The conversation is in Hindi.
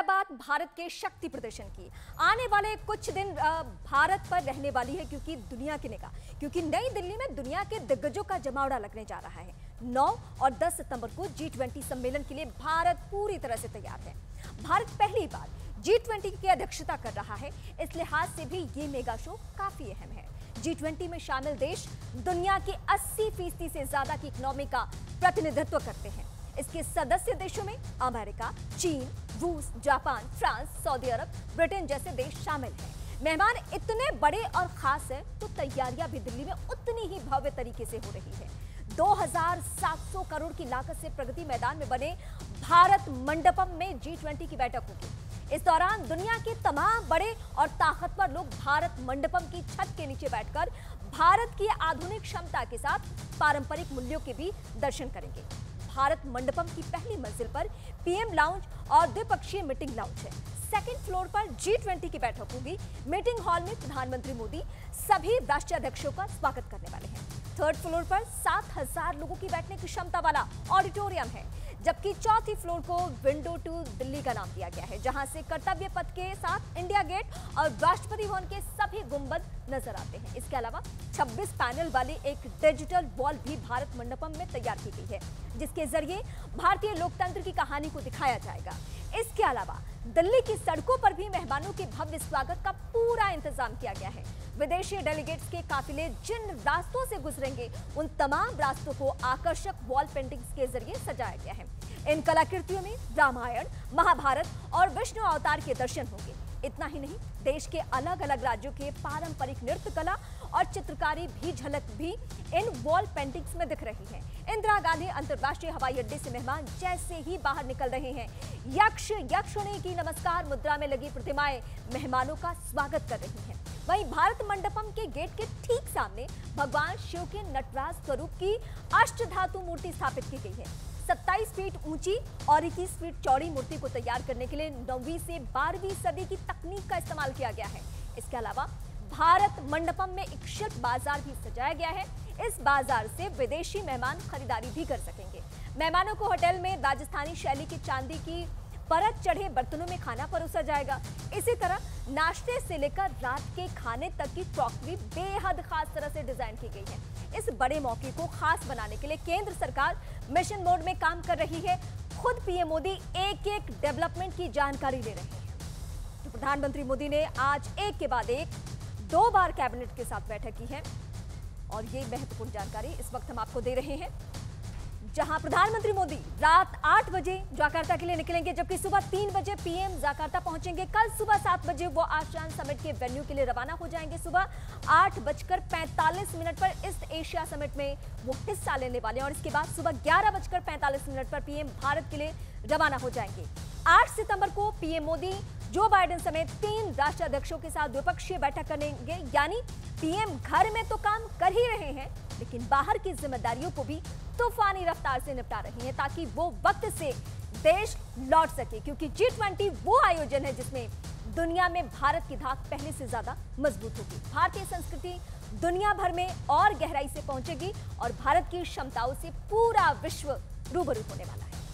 बात भारत के शक्ति प्रदर्शन की। आने वाले कुछ दिन भारत पर रहने वाली है क्योंकि नई दिल्ली में दुनिया के दिग्गजों का जमावड़ा लगने जा रहा है। 9 और 10 सितंबर को G20 सम्मेलन के लिए भारत पूरी तरह से तैयार है। भारत पहली बार G20 की अध्यक्षता कर रहा है, इस लिहाज से भी ये मेगा शो काफी अहम है। G20 में शामिल देश दुनिया की 80% से ज्यादा की इकोनॉमी का प्रतिनिधित्व करते हैं। इसके सदस्य देशों में अमेरिका, चीन, रूस, जापान, फ्रांस, सऊदी अरब, ब्रिटेन जैसे देश शामिल हैं। मेहमान इतने बड़े और खास हैं तो तैयारियां भी दिल्ली में उतनी ही भव्य तरीके से हो रही है। 2700 करोड़ की लागत से प्रगति मैदान में बने भारत मंडपम में G20 की बैठक होगी। इस दौरान दुनिया के तमाम बड़े और ताकतवर लोग भारत मंडपम की छत के नीचे बैठकर भारत की आधुनिक क्षमता के साथ पारंपरिक मूल्यों के भी दर्शन करेंगे। भारत मंडपम की पहली मंजिल पर पीएम लाउंज और द्विपक्षीय मीटिंग लाउंज है। सेकंड फ्लोर पर G20 की बैठक होगी। मीटिंग हॉल में प्रधानमंत्री मोदी सभी राष्ट्रीय अध्यक्षों का स्वागत करने वाले हैं। थर्ड फ्लोर पर 7000 लोगों की बैठने की क्षमता वाला ऑडिटोरियम है, जबकि चौथी फ्लोर को विंडो टू दिल्ली का नाम दिया गया है, जहां से कर्तव्य पथ के साथ इंडिया गेट और राष्ट्रपति भवन के सभी गुंबद नजर आते हैं। इसके अलावा 26 पैनल वाली एक डिजिटल वॉल भी भारत मंडपम में तैयार की गई है, जिसके जरिए भारतीय लोकतंत्र की कहानी को दिखाया जाएगा। इसके अलावा दिल्ली की सड़कों पर भी मेहमानों के भव्य स्वागत का पूरा इंतजाम किया गया है। विदेशी डेलीगेट्स के काफिले जिन रास्तों से गुजरेंगे, उन तमाम रास्तों को आकर्षक वॉल पेंटिंग्स के जरिए सजाया गया है। इन कलाकृतियों में रामायण, महाभारत और विष्णु अवतार के दर्शन होंगे। इतना ही नहीं, देश के अलग अलग राज्यों के पारंपरिक नृत्य कला और चित्रकारी भी झलक भी इन वॉल पेंटिंग्स में दिख रही है। इंदिरा गांधी अंतर्राष्ट्रीय हवाई अड्डे से मेहमान जैसे ही बाहर निकल रहे हैं, यक्ष यक्षिणी की नमस्कार मुद्रा में लगी प्रतिमाएं मेहमानों का स्वागत कर रही हैं। वहीं भारत मंडपम के गेट के ठीक सामने भगवान शिव के नटराज स्वरूप की अष्टधातु मूर्ति स्थापित की गई है। 27 फीट ऊंची और 21 फीट चौड़ी मूर्ति को तैयार करने के लिए 9वीं से 12वीं सदी की तकनीक का इस्तेमाल किया गया है। इसके अलावा भारत मंडपम में एक शिल्प बाजार भी सजाया गया है। इस बाजार से विदेशी मेहमान खरीदारी भी कर सकेंगे। मेहमानों को होटल में राजस्थानी शैली की चांदी की परत चढ़े बर्तनों में खाना परोसा जाएगा। इसी तरह नाश्ते से लेकर रात के खाने तक की क्रॉकरी बेहद खास तरह से डिजाइन की गई है। इस बड़े मौके को खास बनाने के लिए केंद्र सरकार मिशन मोड में काम कर रही है। खुद पीएम मोदी एक एक डेवलपमेंट की जानकारी ले रहे हैं। तो प्रधानमंत्री मोदी ने आज एक के बाद एक 2 बार कैबिनेट के साथ बैठक की है और ये महत्वपूर्ण जानकारी इस वक्त हम आपको दे रहे हैं, जहां प्रधानमंत्री मोदी रात 8 बजे जकार्ता के लिए निकलेंगे, जबकि सुबह 3 बजे पीएम जकार्ता पहुंचेंगे। कल सुबह 7 बजे वो आसियान समिट के वेन्यू के लिए रवाना हो जाएंगे। सुबह 8:45 पर ईस्ट एशिया समिट में वो हिस्सा लेने वाले हैं और इसके बाद सुबह 11:45 पर पीएम भारत के लिए रवाना हो जाएंगे। 8 सितंबर को पीएम मोदी जो बाइडेन समेत 3 राष्ट्राध्यक्षों के साथ द्विपक्षीय बैठक करेंगे। यानी पीएम घर में तो काम कर ही रहे हैं, लेकिन बाहर की जिम्मेदारियों को भी तूफानी रफ्तार से निपटा रही हैं, ताकि वो वक्त से देश लौट सके। क्योंकि G20 वो आयोजन है जिसमें दुनिया में भारत की धाक पहले से ज्यादा मजबूत होगी। भारतीय संस्कृति दुनिया भर में और गहराई से पहुंचेगी और भारत की क्षमताओं से पूरा विश्व रूबरू होने वाला है।